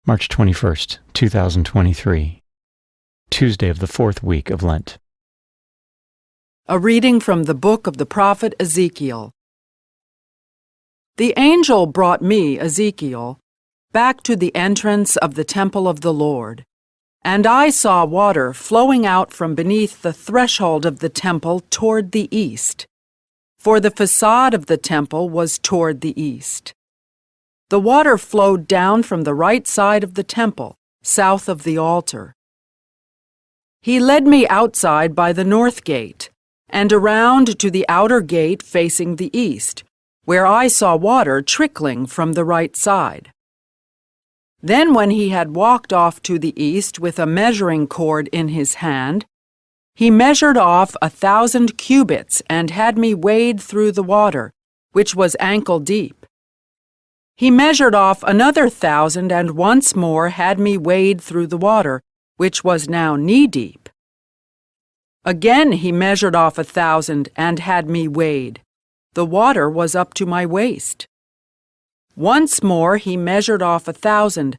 March 21st, 2023, Tuesday of the fourth week of Lent. A reading from the book of the prophet Ezekiel. The angel brought me, Ezekiel, back to the entrance of the temple of the Lord, and I saw water flowing out from beneath the threshold of the temple toward the east, for the facade of the temple was toward the east. The water flowed down from the right side of the temple, south of the altar. He led me outside by the north gate, and around to the outer gate facing the east, where I saw water trickling from the right side. Then when he had walked off to the east with a measuring cord in his hand, he measured off 1,000 cubits and had me wade through the water, which was ankle deep. He measured off another 1,000 and once more had me wade through the water, which was now knee-deep. Again he measured off 1,000 and had me wade. The water was up to my waist. Once more he measured off 1,000,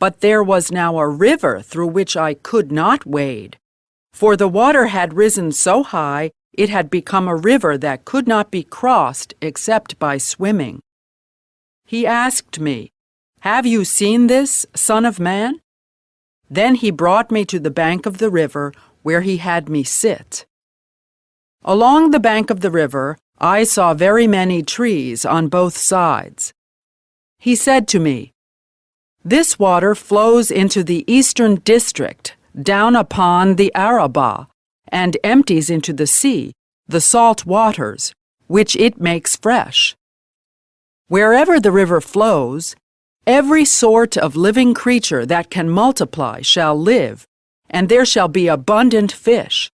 but there was now a river through which I could not wade, for the water had risen so high it had become a river that could not be crossed except by swimming. He asked me, "Have you seen this, Son of Man?" Then he brought me to the bank of the river, where he had me sit. Along the bank of the river, I saw very many trees on both sides. He said to me, "This water flows into the eastern district, down upon the Arabah, and empties into the sea, the salt waters, which it makes fresh. Wherever the river flows, every sort of living creature that can multiply shall live, and there shall be abundant fish.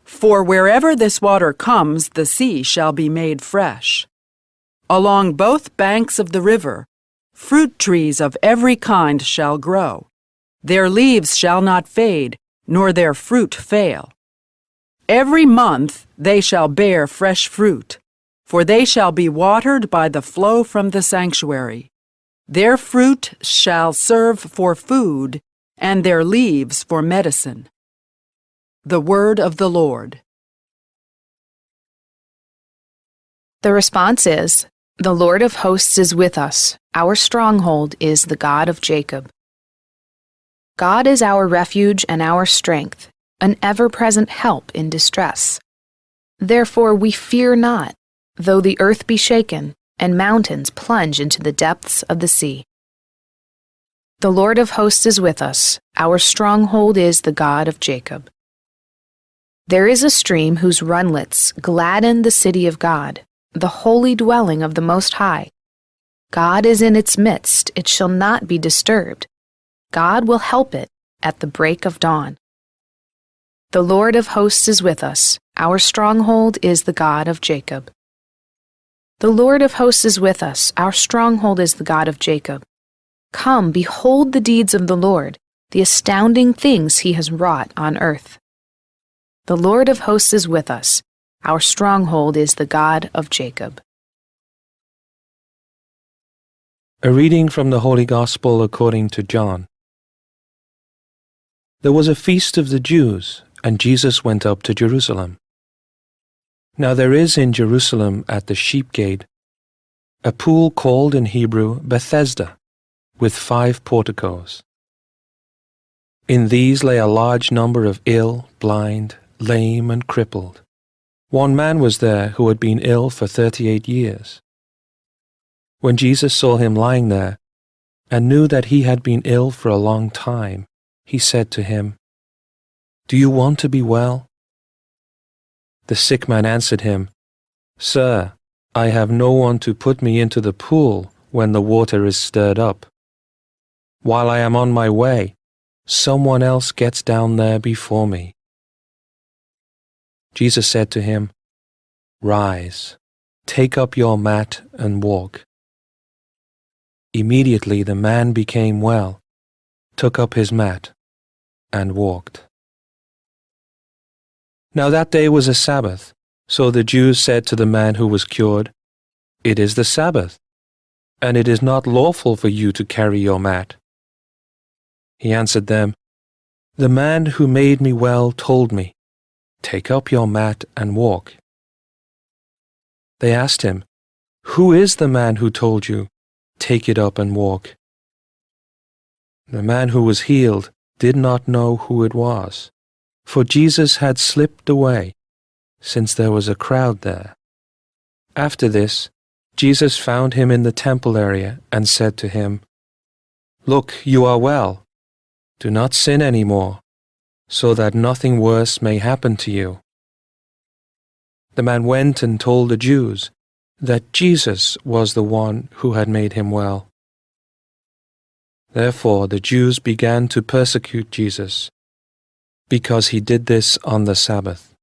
For wherever this water comes, the sea shall be made fresh. Along both banks of the river, fruit trees of every kind shall grow. Their leaves shall not fade, nor their fruit fail. Every month they shall bear fresh fruit, for they shall be watered by the flow from the sanctuary. Their fruit shall serve for food, and their leaves for medicine." The word of the Lord. The response is, "The Lord of hosts is with us. Our stronghold is the God of Jacob." God is our refuge and our strength, an ever-present help in distress. Therefore we fear not, though the earth be shaken, and mountains plunge into the depths of the sea. The Lord of hosts is with us. Our stronghold is the God of Jacob. There is a stream whose runlets gladden the city of God, the holy dwelling of the Most High. God is in its midst, it shall not be disturbed. God will help it at the break of dawn. The Lord of hosts is with us. Our stronghold is the God of Jacob. The Lord of hosts is with us. Our stronghold is the God of Jacob. Come, behold the deeds of the Lord, the astounding things he has wrought on earth. The Lord of hosts is with us. Our stronghold is the God of Jacob. A reading from the Holy Gospel according to John. There was a feast of the Jews, and Jesus went up to Jerusalem. Now there is in Jerusalem at the sheep gate a pool called in Hebrew Bethesda, with 5 porticos. In these lay a large number of ill, blind, lame, and crippled. One man was there who had been ill for 38 years. When Jesus saw him lying there, and knew that he had been ill for a long time, he said to him, "Do you want to be well?" The sick man answered him, "Sir, I have no one to put me into the pool when the water is stirred up. While I am on my way, someone else gets down there before me." Jesus said to him, "Rise, take up your mat and walk." Immediately the man became well, took up his mat, and walked. Now that day was a Sabbath, so the Jews said to the man who was cured, "It is the Sabbath, and it is not lawful for you to carry your mat." He answered them, "The man who made me well told me, 'Take up your mat and walk.'" They asked him, "Who is the man who told you, 'Take it up and walk'?" The man who was healed did not know who it was, for Jesus had slipped away, since there was a crowd there. After this, Jesus found him in the temple area and said to him, "Look, you are well. Do not sin anymore, so that nothing worse may happen to you." The man went and told the Jews that Jesus was the one who had made him well. Therefore the Jews began to persecute Jesus, because he did this on the Sabbath.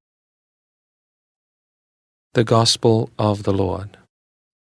The Gospel of the Lord.